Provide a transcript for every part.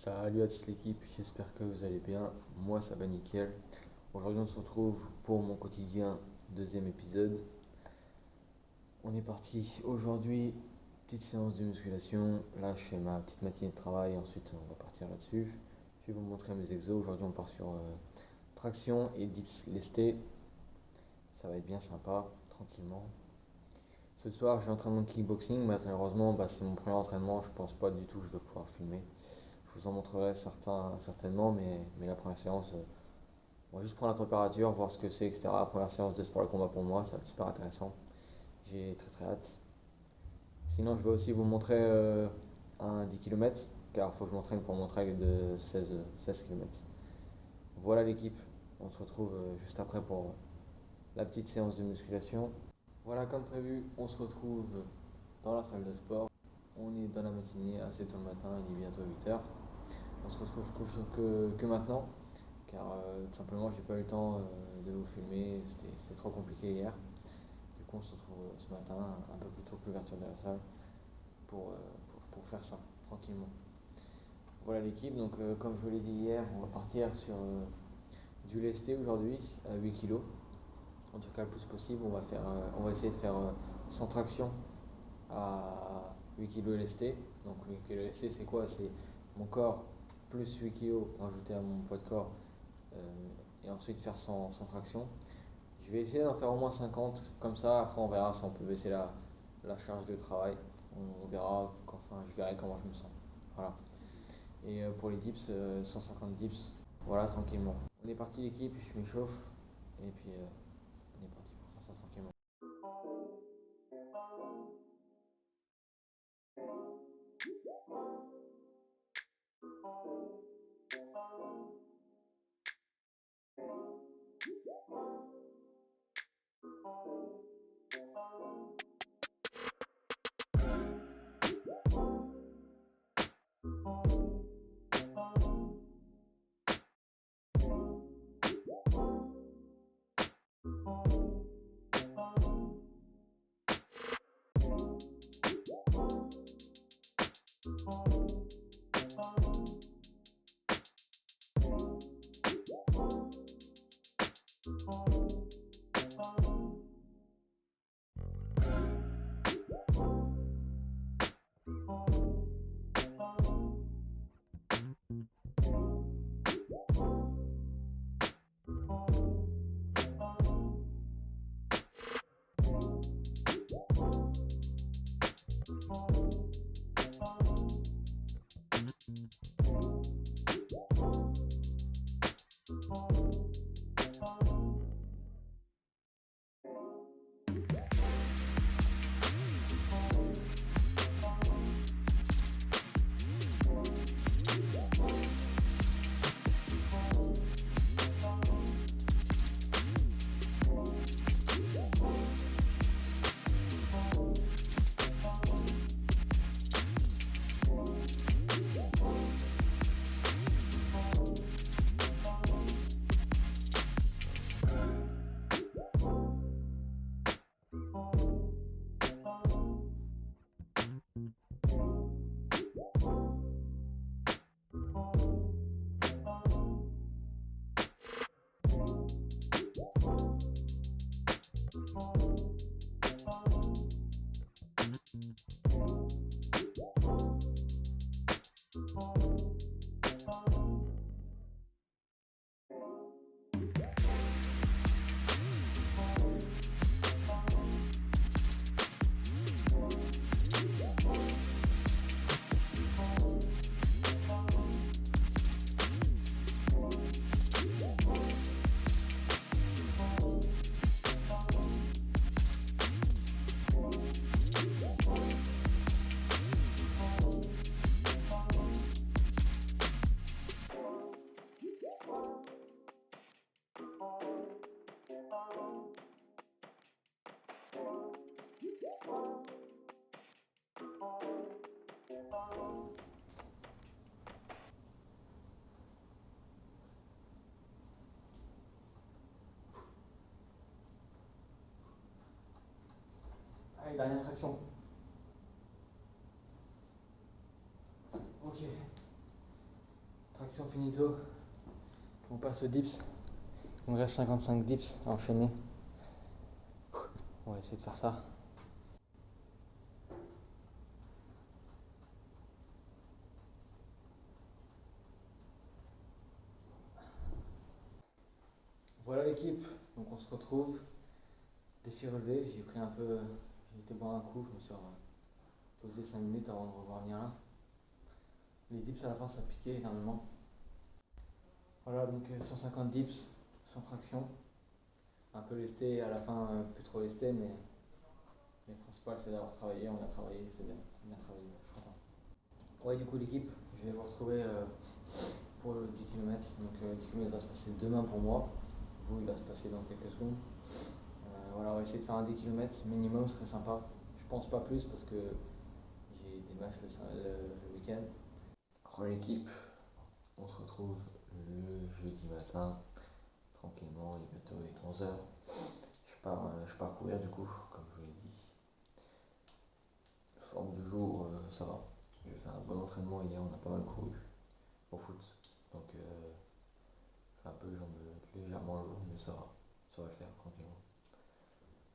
Salut à toute l'équipe, j'espère que vous allez bien. Moi ça va nickel. Aujourd'hui on se retrouve pour mon quotidien, deuxième épisode. On est parti aujourd'hui, petite séance de musculation. Là je fais ma petite matinée de travail, ensuite on va partir là-dessus. Je vais vous montrer mes exos. Aujourd'hui on part sur traction et dips lestés. Ça va être bien sympa, tranquillement. Ce soir j'ai entraînement de kickboxing, mais malheureusement c'est mon premier entraînement, je pense pas du tout que je vais pouvoir filmer. Je vous en montrerai certainement, mais la première séance, on va juste prendre la température, voir ce que c'est, etc. La première séance de sport et combat pour moi, ça va être super intéressant. J'ai très hâte. Sinon, je vais aussi vous montrer un 10 km, car il faut que je m'entraîne pour mon trail de 16 km. Voilà l'équipe, on se retrouve juste après pour la petite séance de musculation. Voilà, comme prévu, on se retrouve dans la salle de sport. On est dans la matinée, assez tôt le matin, il est bientôt 8h. On se retrouve que maintenant, car tout simplement j'ai pas eu le temps de vous filmer, c'était trop compliqué hier. Du coup on se retrouve ce matin un peu plus tôt que l'ouverture de la salle pour faire ça tranquillement. Voilà l'équipe, donc comme je vous l'ai dit hier, on va partir sur du lesté aujourd'hui à 8 kg. En tout cas le plus possible, on va essayer de faire sans traction à 8 kg lesté. Donc 8 kg lesté c'est quoi? C'est mon corps plus 8 kg rajouté à mon poids de corps et ensuite faire sans traction. Je vais essayer d'en faire au moins 50, comme ça après on verra si on peut baisser la charge de travail. On verra, enfin je verrai comment je me sens. Voilà. Et pour les dips, 150 dips, voilà tranquillement. On est parti l'équipe, je m'échauffe et puis on est parti pour faire ça tranquillement. Allez, dernière traction. Ok. Traction finito. On passe aux dips. Il me reste 55 dips à enchaîner. On va essayer de faire ça. Voilà l'équipe, donc on se retrouve. Défi relevé, j'ai pris un peu, j'ai été boire un coup, je me suis posé 5 minutes avant de revenir là. Les dips à la fin ça piquait énormément. Voilà, donc 150 dips sans traction. Un peu lesté à la fin, plus trop lesté, mais le principal c'est d'avoir travaillé, on a travaillé, c'est bien travaillé, je suis content. Ouais, du coup l'équipe, je vais vous retrouver pour le 10 km. Donc 10 km va se passer demain pour moi. Vous, il va se passer dans quelques secondes. Voilà, on va essayer de faire un 10 km minimum, ce serait sympa. Je pense pas plus parce que j'ai des matchs le week-end. Re l'équipe, on se retrouve le jeudi matin, tranquillement, il est bientôt 11h. Je pars courir du coup, comme je vous l'ai dit. Forme du jour, ça va. J'ai fait un bon entraînement hier, on a pas mal couru au foot. Donc j'ai un peu les jambes légèrement lourdes, mais ça va. Ça va le faire tranquillement.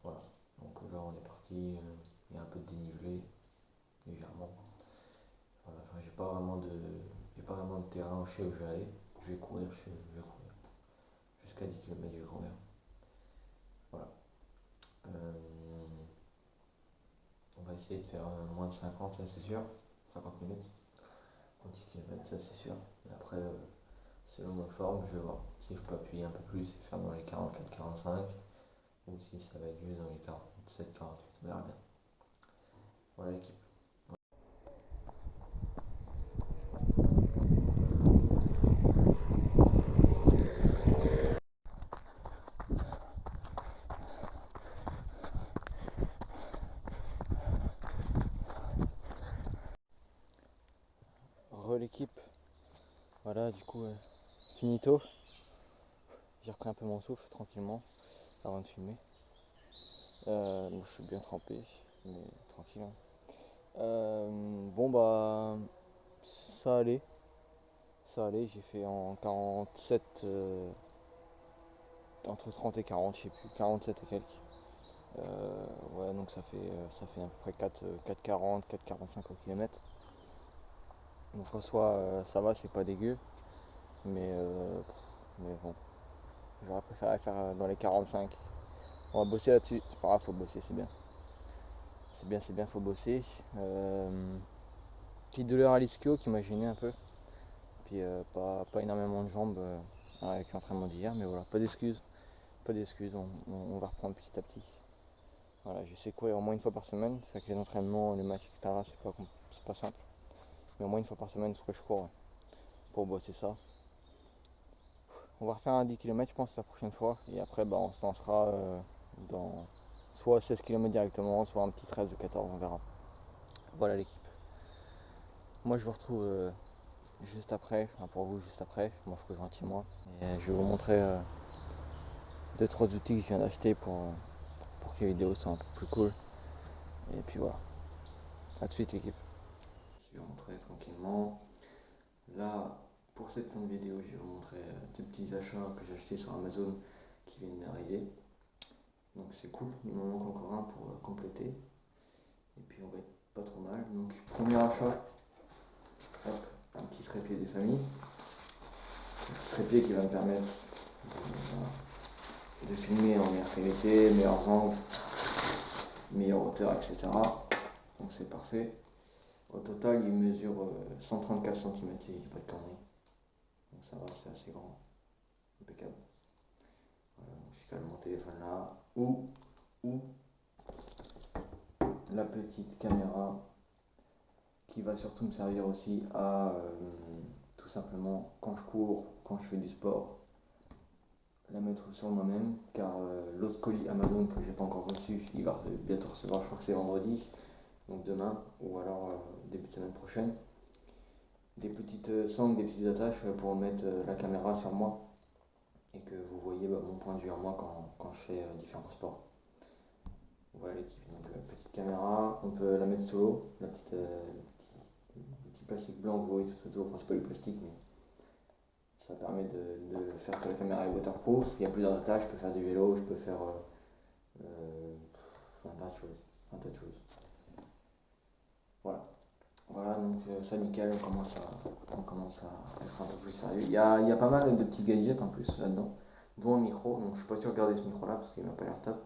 Voilà. Donc là on est parti, il y a un peu de dénivelé, légèrement. Voilà, enfin, j'ai pas vraiment de terrain où je sais où je vais aller. Je vais courir, jusqu'à 10 km je vais courir. Voilà. On va essayer de faire moins de 50, ça c'est sûr. 50 minutes. Pour 10 km, ça c'est sûr. Et après, selon ma forme, je vais voir si je peux appuyer un peu plus et faire dans les 44-45 ou si ça va être juste dans les 47-48, on verra bien. Voilà l'équipe. Re l'équipe. Voilà, du coup, finito. J'ai repris un peu mon souffle tranquillement avant de filmer. Donc je suis bien trempé, mais tranquille. Hein. Bon bah ça allait, j'ai fait en 47, entre 30 et 40, je sais plus, 47 et quelques. Ouais, donc ça fait à peu près 4,40, 4,45 au kilomètre. Donc en soi ça va, c'est pas dégueu, mais, mais bon, j'aurais préféré faire dans les 45. On va bosser là-dessus, c'est pas grave, faut bosser, c'est bien. C'est bien, faut bosser. Petite douleur à l'ischio qui m'a gêné un peu. Puis pas énormément de jambes avec l'entraînement d'hier, mais voilà, pas d'excuses, on va reprendre petit à petit. Voilà, j'essaie de courir au moins une fois par semaine, c'est vrai que les entraînements, les matchs, etc., c'est pas simple. Mais au moins une fois par semaine, il faut que je cours pour bosser ça. On va refaire un 10 km, je pense, la prochaine fois, et après, bah, on se lancera dans soit 16 km directement, soit un petit 13 ou 14, on verra. Voilà l'équipe. Moi, je vous retrouve juste après, enfin pour vous juste après, moi il faut que je rentre chez moi. Et je vais vous montrer 2-3 outils que je viens d'acheter pour que les vidéos soient un peu plus cool. Et puis voilà, à tout de suite l'équipe. Je suis rentré tranquillement. Là, pour cette fin de vidéo, je vais vous montrer deux petits achats que j'ai achetés sur Amazon qui viennent d'arriver. Donc c'est cool, il m'en manque encore un pour compléter. Et puis on va être pas trop mal. Donc premier achat, hop, un petit trépied des familles. Un petit trépied qui va me permettre de filmer en meilleure qualité, meilleurs angles, meilleure hauteur, etc. Donc c'est parfait. Au total, il mesure 134 cm si je dis pas de conneries. Donc ça va, c'est assez grand. Impeccable. Voilà, donc je cale mon téléphone là. Ou la petite caméra qui va surtout me servir aussi à tout simplement quand je cours, quand je fais du sport, la mettre sur moi-même, car l'autre colis Amazon que j'ai pas encore reçu, il va bientôt recevoir, je crois que c'est vendredi, donc demain, ou alors début de semaine prochaine. Des petites sangles, des petites attaches pour mettre la caméra sur moi et que vous voyez mon point de vue à moi quand je fais différents sports. Voilà l'équipe, donc petite caméra, on peut la mettre sous l'eau, le petit plastique blanc que vous voyez tout autour, enfin c'est pas du plastique mais Ça permet de faire que la caméra est waterproof. Il y a plusieurs attaches, je peux faire du vélo, je peux faire un tas de choses. Un tas de choses. Voilà. Voilà, donc ça nickel, on commence à être un peu plus sérieux. Il y a pas mal de petits gadgets en plus là-dedans, dont un micro. Donc je suis pas sûr de garder ce micro là parce qu'il m'a pas l'air top.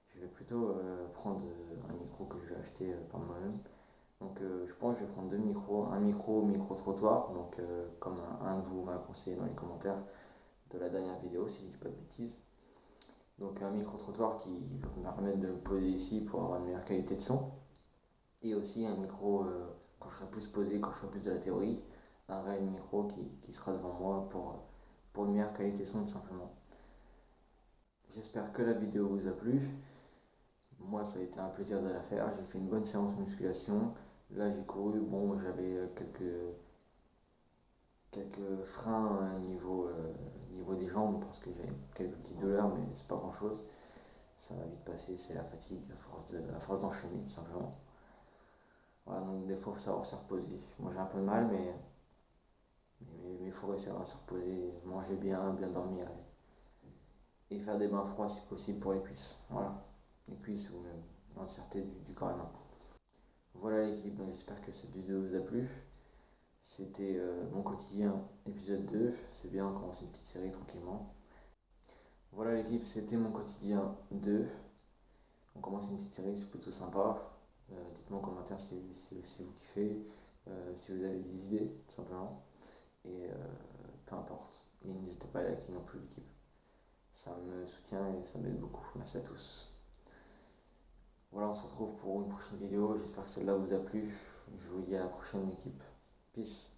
Je vais plutôt prendre un micro que je vais acheter par moi-même. Donc je pense que je vais prendre deux micros, un micro-trottoir, donc comme un de vous m'a conseillé dans les commentaires de la dernière vidéo, si je dis pas de bêtises. Donc un micro-trottoir qui va me permettre de le poser ici pour avoir une meilleure qualité de son. Et aussi un micro quand je serai plus posé, quand je ferai plus de la théorie, un réel micro qui sera devant moi pour une meilleure qualité de son tout simplement. J'espère que la vidéo vous a plu. Moi ça a été un plaisir de la faire, j'ai fait une bonne séance de musculation. Là j'ai couru, bon j'avais quelques freins niveau des jambes parce que j'avais quelques petites douleurs mais c'est pas grand chose. Ça va vite passer, c'est la fatigue à force d'enchaîner tout simplement. Voilà, donc des fois il faut savoir se reposer. Moi j'ai un peu de mal mais il faut réussir à se reposer, manger bien, bien dormir et faire des bains froids si possible pour les cuisses. Voilà, les cuisses ou même l'entièreté du corps humain. Voilà l'équipe, donc j'espère que cette vidéo vous a plu. C'était mon quotidien épisode 2, c'est bien, on commence une petite série tranquillement. Voilà l'équipe, c'était mon quotidien 2. On commence une petite série, c'est plutôt sympa. Dites-moi en commentaire si vous kiffez, si vous avez des idées, tout simplement. Et peu importe. Et n'hésitez pas à liker non plus l'équipe. Ça me soutient et ça m'aide beaucoup. Merci à tous. Voilà, on se retrouve pour une prochaine vidéo. J'espère que celle-là vous a plu. Je vous dis à la prochaine équipe. Peace.